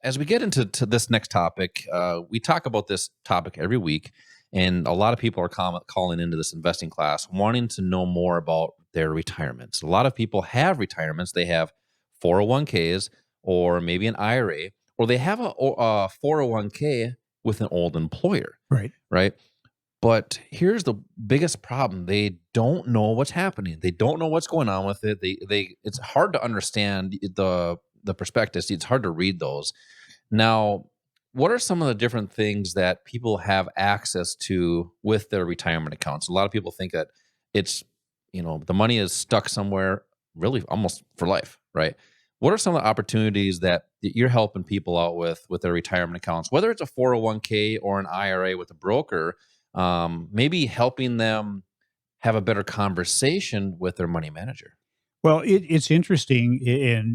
as we get into this next topic, we talk about this topic every week, and a lot of people are calling into this investing class wanting to know more about their retirements. A lot of people have retirements. They have 401ks or maybe an IRA, or they have a 401k with an old employer, Right. right? But here's the biggest problem. They don't know what's happening. They don't know what's going on with it. It's hard to understand the prospectus. It's hard to read those. Now, what are some of the different things that people have access to with their retirement accounts? A lot of people think that it's, the money is stuck somewhere really almost for life, right? What are some of the opportunities that you're helping people out with their retirement accounts, whether it's a 401k or an IRA with a broker, maybe helping them have a better conversation with their money manager? Well, it's interesting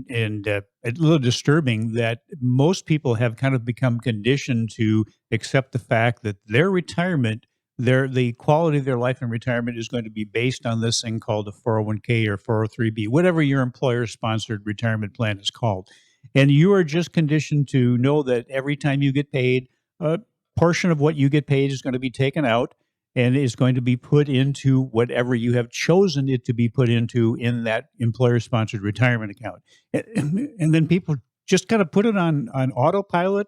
and a little disturbing that most people have kind of become conditioned to accept the fact that their retirement, the quality of their life in retirement is going to be based on this thing called a 401k or 403b, whatever your employer-sponsored retirement plan is called. And you are just conditioned to know that every time you get paid, a portion of what you get paid is going to be taken out and is going to be put into whatever you have chosen it to be put into in that employer-sponsored retirement account. And then people just kind of put it on autopilot,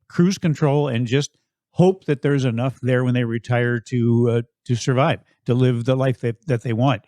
cruise control, and just hope that there's enough there when they retire to survive, to live the life that they want.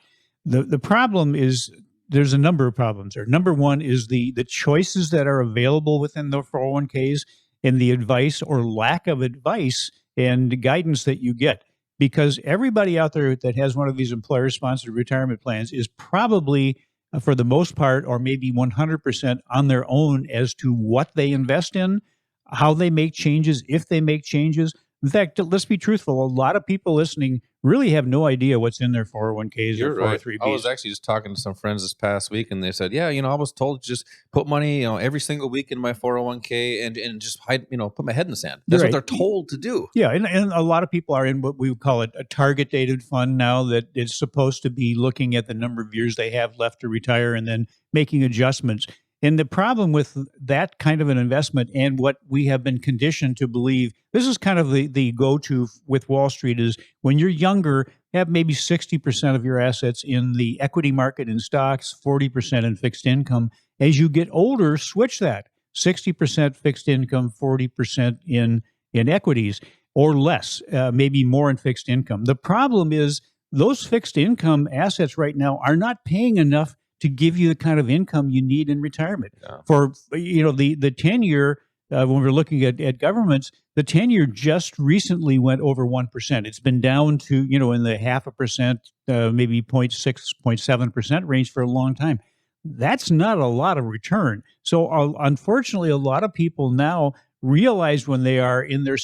The problem is there's a number of problems there. Number one is the choices that are available within the 401ks and the advice or lack of advice and guidance that you get. Because everybody out there that has one of these employer-sponsored retirement plans is probably, for the most part, or maybe 100% on their own as to what they invest in, how they make changes, if they make changes. In fact, let's be truthful, a lot of people listening really have no idea what's in their 401ks You're or right. 403bs. I was actually just talking to some friends this past week, and they said, "Yeah, I was told to just put money, every single week in my 401k and just hide, put my head in the sand." That's Right. what they're told to do. Yeah, and a lot of people are in what we would call a target dated fund now that is supposed to be looking at the number of years they have left to retire and then making adjustments. And the problem with that kind of an investment and what we have been conditioned to believe, this is kind of the go-to with Wall Street, is when you're younger, have maybe 60% of your assets in the equity market in stocks, 40% in fixed income. As you get older, switch that. 60% fixed income, 40% in equities, or less, maybe more in fixed income. The problem is those fixed income assets right now are not paying enough to give you the kind of income you need in retirement. Yeah. For the 10-year, when we're looking at governments, the 10-year just recently went over 1%. It's been down to in the 0.5%, maybe 0.6, 0.7% range for a long time. That's not a lot of return. So unfortunately, a lot of people now realize when they are in their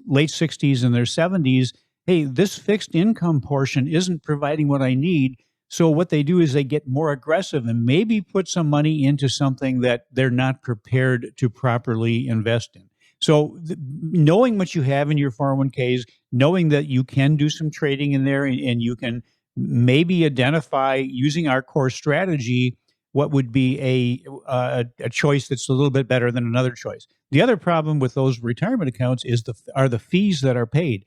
late 60s and their 70s, hey, this fixed income portion isn't providing what I need. So what they do is they get more aggressive and maybe put some money into something that they're not prepared to properly invest in. So knowing what you have in your 401ks, knowing that you can do some trading in there and you can maybe identify using our core strategy what would be a choice that's a little bit better than another choice. The other problem with those retirement accounts are the fees that are paid.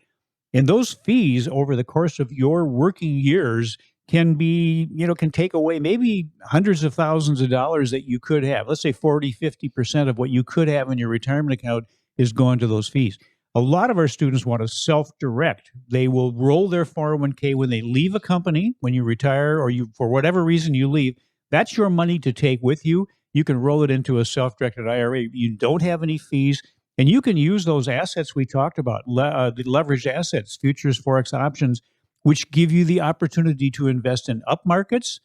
And those fees over the course of your working years can take away maybe hundreds of thousands of dollars that you could have. Let's say 40, 50% of what you could have in your retirement account is going to those fees. A lot of our students want to self-direct. They will roll their 401k when they leave a company, when you retire or you, for whatever reason you leave. That's your money to take with you. You can roll it into a self-directed IRA. You don't have any fees. And you can use those assets we talked about, the leveraged assets, futures, forex options, which give you the opportunity to invest in up markets,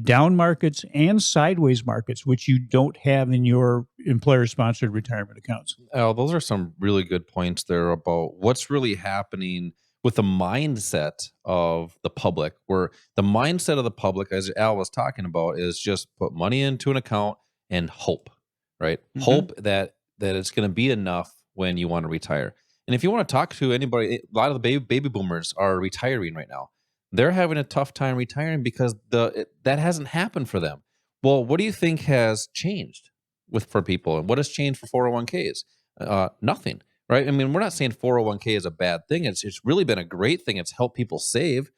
down markets, and sideways markets, which you don't have in your employer-sponsored retirement accounts. Those are some really good points there about what's really happening with the mindset of the public, where the mindset of the public, as Al was talking about, is just put money into an account and hope, right? Mhm. Hope that it's going to be enough when you want to retire. And if you want to talk to anybody, a lot of the baby boomers are retiring right now. They're having a tough time retiring because that hasn't happened for them. Well, what do you think has changed? for people. And what has changed for 401ks? Nothing, right? I mean, we're not saying 401k is a bad thing. It's really been a great thing. It's helped people save.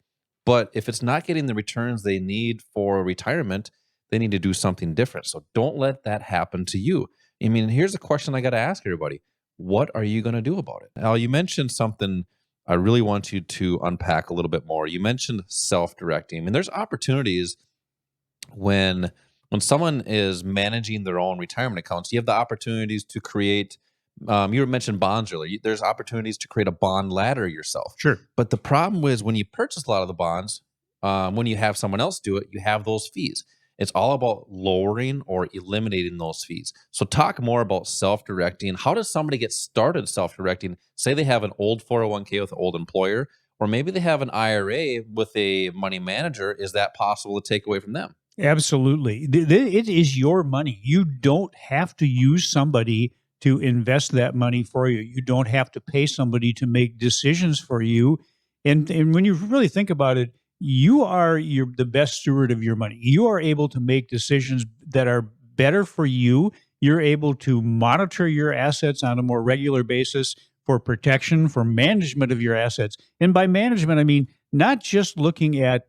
But if it's not getting the returns they need for retirement, they need to do something different. So don't let that happen to you. I mean, here's a question I got to ask everybody. What are you going to do about it? Al, you mentioned something I really want you to unpack a little bit more. You mentioned self-directing. I mean, there's opportunities when someone is managing their own retirement accounts. You have the opportunities to create. You mentioned bonds earlier. There's opportunities to create a bond ladder yourself. Sure. But the problem is when you purchase a lot of the bonds, when you have someone else do it, you have those fees. It's all about lowering or eliminating those fees. So talk more about self-directing. How does somebody get started self-directing? Say they have an old 401k with an old employer, or maybe they have an IRA with a money manager. Is that possible to take away from them? Absolutely. It is your money. You don't have to use somebody to invest that money for you. You don't have to pay somebody to make decisions for you. And when you really think about it, you are the best steward of your money. You are able to make decisions that are better for you. You're able to monitor your assets on a more regular basis for protection, for management of your assets. And by management, I mean not just looking at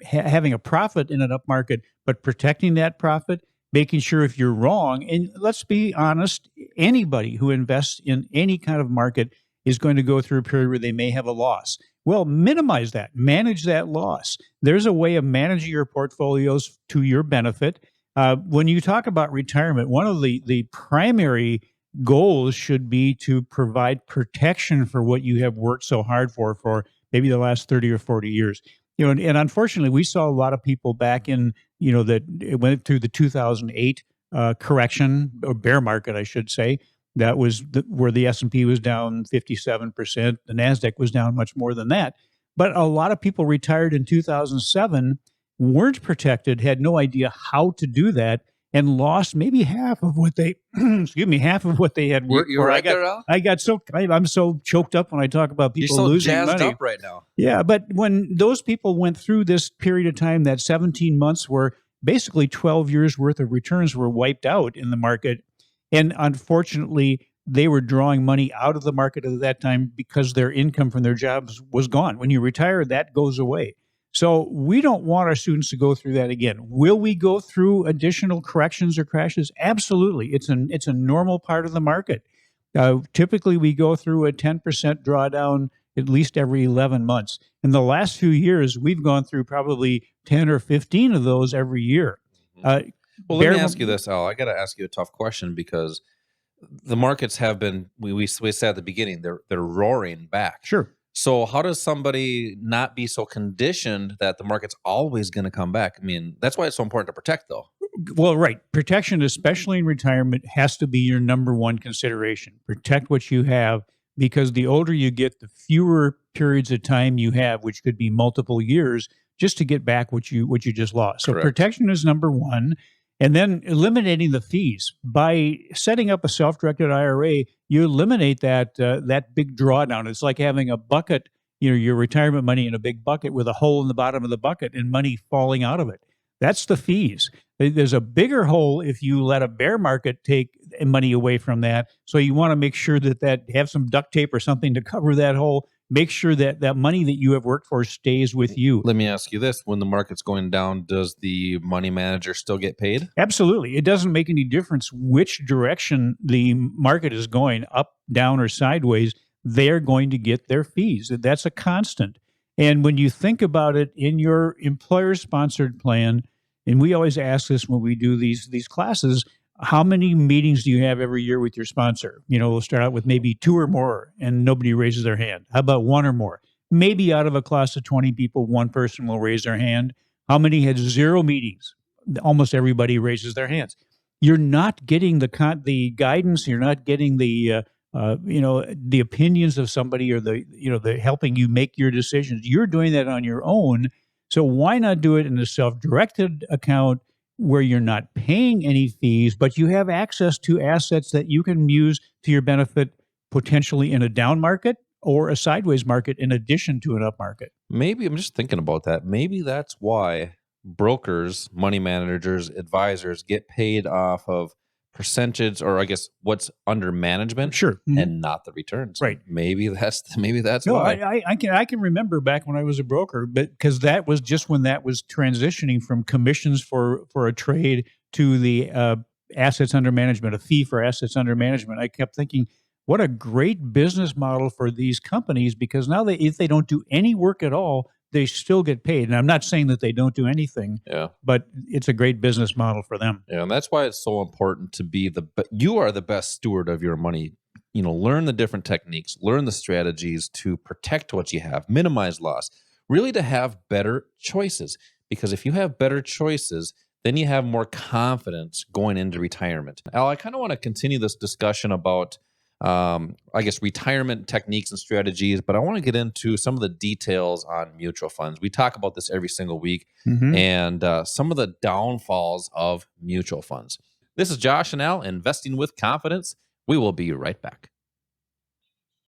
having a profit in an up market, but protecting that profit, making sure if you're wrong, and let's be honest, anybody who invests in any kind of market is going to go through a period where they may have a loss. Well, minimize that, manage that loss. There's a way of managing your portfolios to your benefit. When you talk about retirement, one of the primary goals should be to provide protection for what you have worked so hard for maybe the last 30 or 40 years. And unfortunately, we saw a lot of people back in, that it went through the 2008 correction or bear market, I should say. That was where the S&P was down 57%. The NASDAQ was down much more than that. But a lot of people retired in 2007, weren't protected, had no idea how to do that, and lost maybe half of what they, half of what they had worked You're for. right there, Al? I'm so choked up when I talk about You're people so losing jazzed money. up right now. Yeah, but when those people went through this period of time, that 17 months where basically 12 years worth of returns were wiped out in the market, and unfortunately, they were drawing money out of the market at that time because their income from their jobs was gone. When you retire, that goes away. So we don't want our students to go through that again. Will we go through additional corrections or crashes? Absolutely. It's a normal part of the market. Typically, we go through a 10% drawdown at least every 11 months. In the last few years, we've gone through probably 10 or 15 of those every year. Well, let me ask you this, Al. I got to ask you a tough question because the markets have been, we said at the beginning, they're roaring back. Sure. So how does somebody not be so conditioned that the market's always going to come back? I mean, that's why it's so important to protect, though. Well, right. Protection, especially in retirement, has to be your number one consideration. Protect what you have, because the older you get, the fewer periods of time you have, which could be multiple years, just to get back what you just lost. So Correct. Protection is number one. And then eliminating the fees. By setting up a self-directed IRA, you eliminate that big drawdown. It's like having a bucket, your retirement money in a big bucket with a hole in the bottom of the bucket and money falling out of it. That's the fees. There's a bigger hole if you let a bear market take money away from that. So you want to make sure that have some duct tape or something to cover that hole. Make sure that that money that you have worked for stays with you. Let me ask you this. When the market's going down, does the money manager still get paid? Absolutely. It doesn't make any difference which direction the market is going, up, down, or sideways. They're going to get their fees. That's a constant. And when you think about it in your employer-sponsored plan, and we always ask this when we do these classes, how many meetings do you have every year with your sponsor? We'll start out with maybe 2 or more, and nobody raises their hand. How about 1 or more? Maybe out of a class of 20 people, 1 person will raise their hand. How many had 0 meetings? Almost everybody raises their hands. You're not getting the guidance. You're not getting the opinions of somebody, or the helping you make your decisions. You're doing that on your own. So why not do it in a self-directed account where you're not paying any fees, but you have access to assets that you can use to your benefit, potentially in a down market or a sideways market in addition to an up market? Maybe I'm just thinking about that. Maybe that's why brokers, money managers, advisors get paid off of percentage, or I guess what's under management, Sure. Mhm. and not the returns. Right. Maybe that's No, why. I can remember back when I was a broker, but because that was just when that was transitioning from commissions for a trade to the assets under management, a fee for assets under management. I kept thinking, what a great business model for these companies, because now if they don't do any work at all, they still get paid. And I'm not saying that they don't do anything, Yeah. but it's a great business model for them. Yeah, and that's why it's so important to be you are the best steward of your money. Learn the different techniques, learn the strategies to protect what you have, minimize loss, really to have better choices. Because if you have better choices, then you have more confidence going into retirement. Al, I kind of want to continue this discussion about, I guess, retirement techniques and strategies, but I want to get into some of the details on mutual funds. We talk about this every single week, Mhm. and some of the downfalls of mutual funds. This is Josh and Al, Investing with Confidence. We will be right back.